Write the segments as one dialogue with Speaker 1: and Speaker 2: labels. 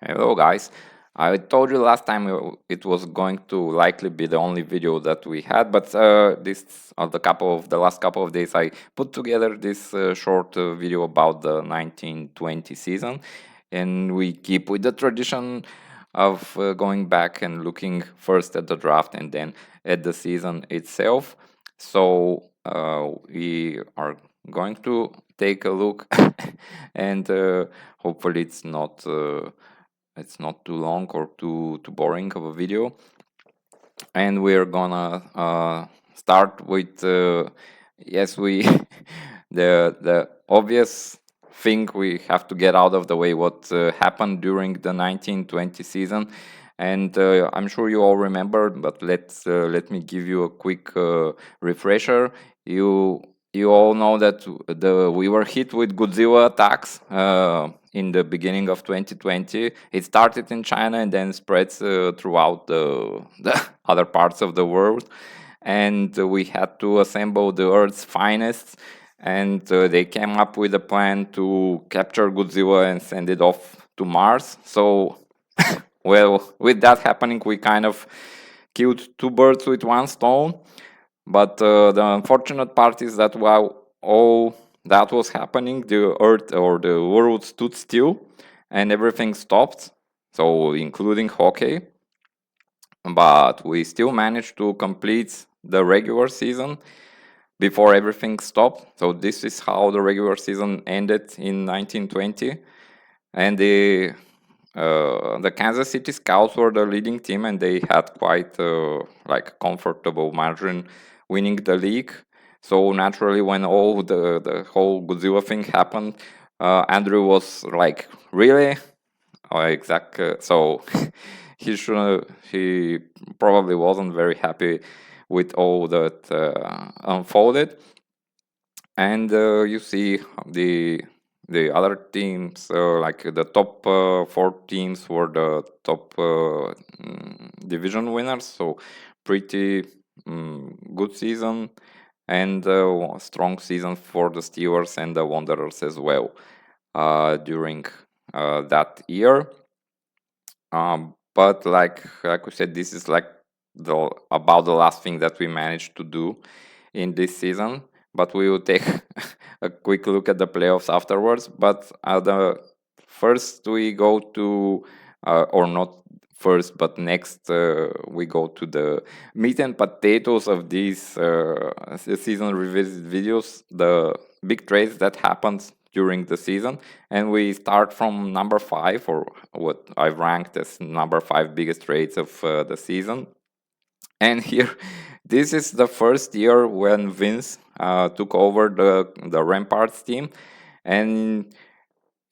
Speaker 1: Hello guys. I told you last time it was going to likely be the only video that we had, but the last couple of days I put together this short video about the 1920 season, and we keep with the tradition of going back and looking first at the draft and then at the season itself. So we are going to take a look, and hopefully it's not too long or too boring of a video. And we're gonna start with yes, we the obvious thing we have to get out of the way, what happened during the 1920 season. And I'm sure you all remember, but let me give you a quick refresher. You all know that we were hit with Godzilla attacks in the beginning of 2020. It started in China and then spreads throughout the other parts of the world. And we had to assemble the Earth's finest, and they came up with a plan to capture Godzilla and send it off to Mars. So, well, with that happening, we kind of killed two birds with one stone. But the unfortunate part is that while all that was happening, the Earth or the world stood still and everything stopped, so including hockey. But we still managed to complete the regular season before everything stopped. So this is how the regular season ended in 1920. And the Kansas City Scouts were the leading team, and they had quite like comfortable margin winning the league. So naturally, when all the whole Godzilla thing happened, Andrew was like, "Really?" So he probably wasn't very happy with all that unfolded. And you see the other teams, like the top four teams were the top division winners, so pretty good season, and strong season for the Steelers and the Wanderers as well during that year. But like we said, this is like about the last thing that we managed to do in this season. But we will take a quick look at the playoffs afterwards. But the first we go to, or not first, but next we go to the meat and potatoes of these season revisit videos, the big trades that happened during the season. And we start from number 5, or what I've ranked as number 5 biggest trades of the season. And here, this is the first year when Vince took over the Ramparts team, and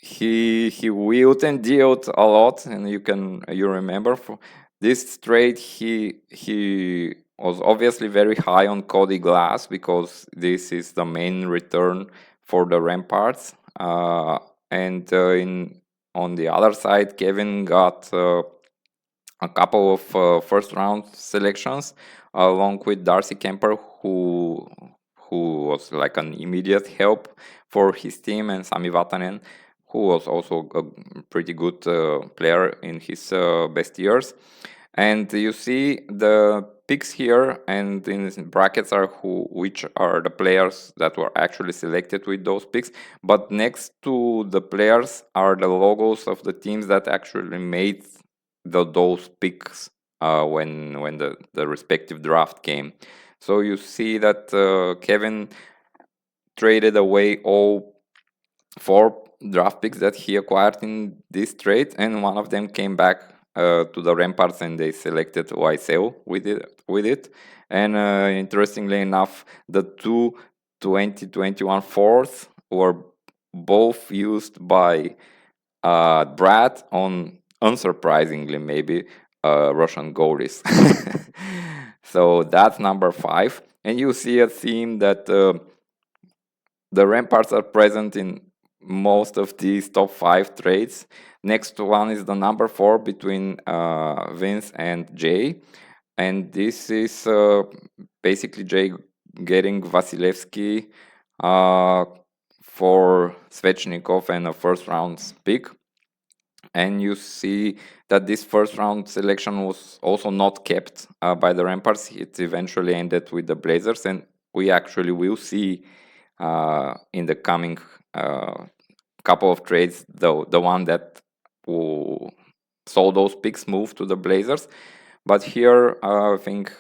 Speaker 1: he wheeled and dealed a lot. And you remember for this trade, he was obviously very high on Cody Glass, because this is the main return for the Ramparts. And on the other side, Kevin got a couple of first round selections along with Darcy Kemper, who was like an immediate help for his team, and Sami Vatanen, who was also a pretty good player in his best years. And you see the picks here, and in brackets are which are the players that were actually selected with those picks. But next to the players are the logos of the teams that actually made those picks when the respective draft came. So you see that Kevin traded away all 4 draft picks that he acquired in this trade, and one of them came back to the Ramparts, and they selected YSL with it. And interestingly enough, the 2021 fourths were both used by Brad on, unsurprisingly maybe, Russian goalies. So that's number 5. And you see a theme that the Ramparts are present in most of these top 5 trades. Next one is the number 4 between Vince and Jay. And this is basically Jay getting Vasilevsky for Svechnikov and a first round pick. And you see that this first round selection was also not kept by the Ramparts. It eventually ended with the Blazers, and we actually will see in the coming couple of trades the one that saw those picks move to the Blazers. But here, I think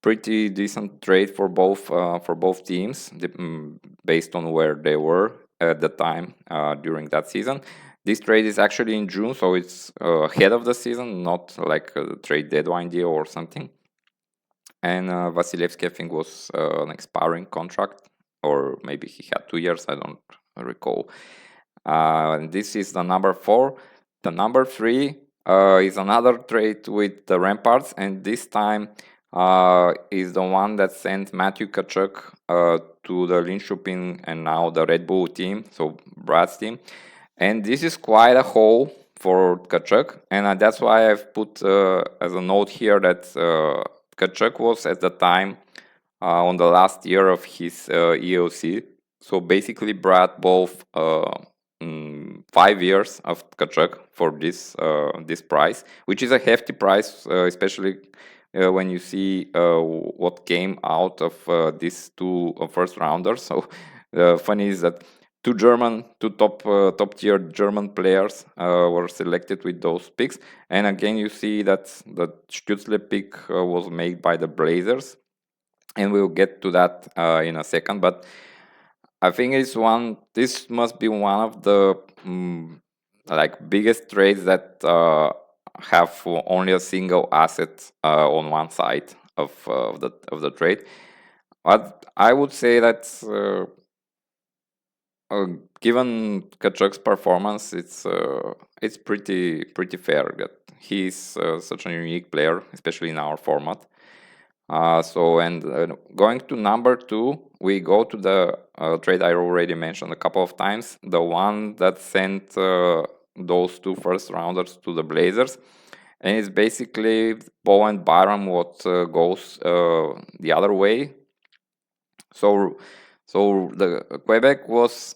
Speaker 1: pretty decent trade for both teams, based on where they were at the time during that season. This trade is actually in June, so it's ahead of the season, not like a trade deadline deal or something. And Vasilevsky, I think, was an expiring contract, or maybe he had 2 years, I don't recall. This is the number 4. The number 3 is another trade with the Ramparts, and this time is the one that sent Matthew Tkachuk to the Linköping and now the Red Bull team, so Brad's team. And this is quite a haul for Tkachuk, and that's why I've put as a note here that Tkachuk was at the time on the last year of his EOC. So basically, Brad both 5 years of Tkachuk for this price, which is a hefty price, especially when you see what came out of these two first rounders. So funny is that two top tier German players were selected with those picks, and again you see that the Stützle pick was made by the Blazers, and we'll get to that in a second. But I think this must be one of the like biggest trades that have only a single asset on one side of the trade. But I would say that given Tkachuk's performance, it's pretty fair that he's such a unique player, especially in our format. Going to number 2, we go to the trade I already mentioned a couple of times, the one that sent those two first rounders to the Blazers, and it's basically Bo and Byram what goes the other way. So the Quebec was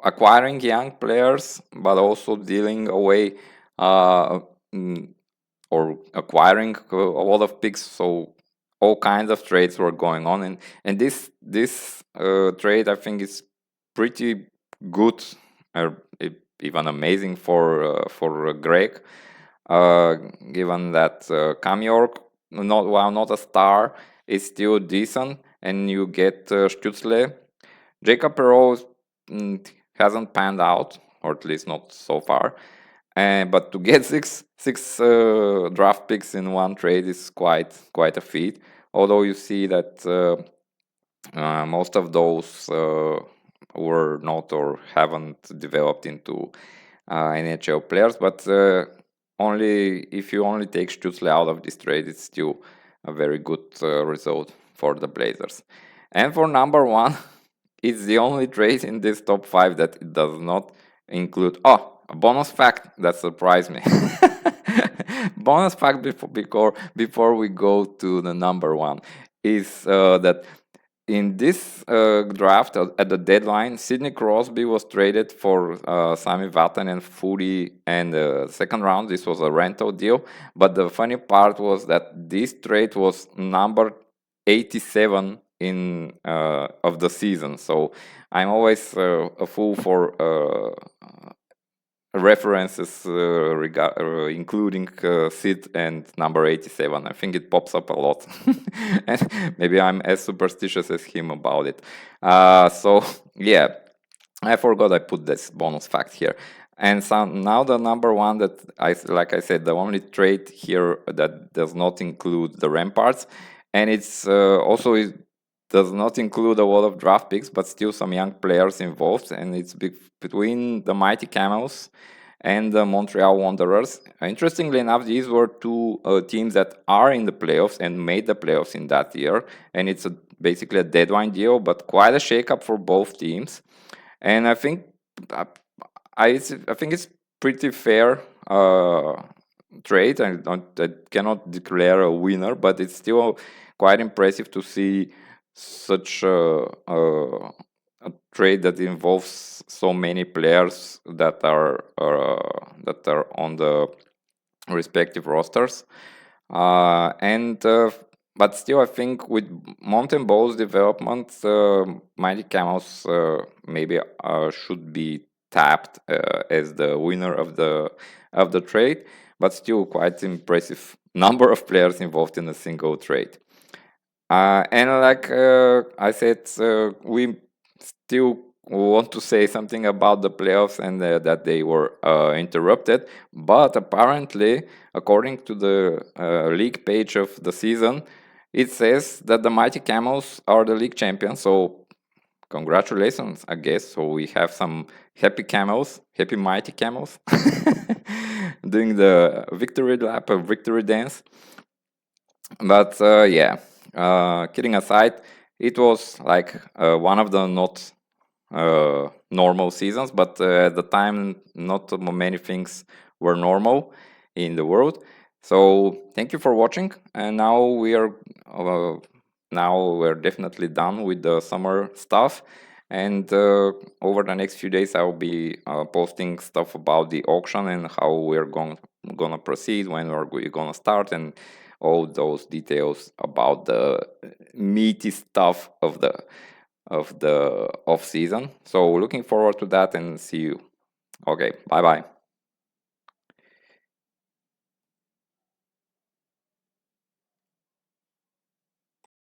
Speaker 1: acquiring young players, but also dealing away or acquiring a lot of picks. So all kinds of trades were going on, and this trade, I think, is pretty good, or even amazing for Greg, given that Cam York, while not a star, is still decent, and you get Stützle. Jacob Perreault hasn't panned out, or at least not so far. But to get six draft picks in one trade is quite a feat. Although you see that most of those were not or haven't developed into NHL players. But only if you only take Stützle out of this trade, it's still a very good result for the Blazers. And for number 1, it's the only trade in this top 5 that it does not include. A bonus fact that surprised me. Bonus fact before we go to the number 1 is that in this draft at the deadline, Sidney Crosby was traded for Sami Vatanen, Foudy, and the second round. This was a rental deal. But the funny part was that this trade was number 87 of the season. So I'm always a fool for references including Sid and number 87. I think it pops up a lot. And maybe I'm as superstitious as him about it. So yeah, I forgot I put this bonus fact here. And so now the number 1 that like I said, the only trade here that does not include the Ramparts, and it's also it does not include a lot of draft picks, but still some young players involved, and it's between the Mighty Camels and the Montreal Wanderers. Interestingly enough, these were two teams that are in the playoffs and made the playoffs in that year, and it's basically a deadline deal, but quite a shakeup for both teams. And I think I think it's pretty fair trade. I cannot declare a winner, but it's still quite impressive to see such a a trade that involves so many players that are on the respective rosters. And but still, I think with Mountain Bowl's development, Mighty Camels maybe should be tapped as the winner of the trade. But still, quite impressive number of players involved in a single trade. And like I said, we still want to say something about the playoffs and that they were interrupted. But apparently, according to the league page of the season, it says that the Mighty Camels are the league champions. So congratulations, I guess. So we have some happy camels, happy Mighty Camels, doing the victory lap, or victory dance. But yeah, kidding aside, it was like one of the not normal seasons, but at the time, not many things were normal in the world. So thank you for watching, and now we're definitely done with the summer stuff. And over the next few days, I'll be posting stuff about the auction and how we're gonna proceed, when we're gonna start, and all those details about the meaty stuff of the off season. So looking forward to that, and see you. Okay, bye bye.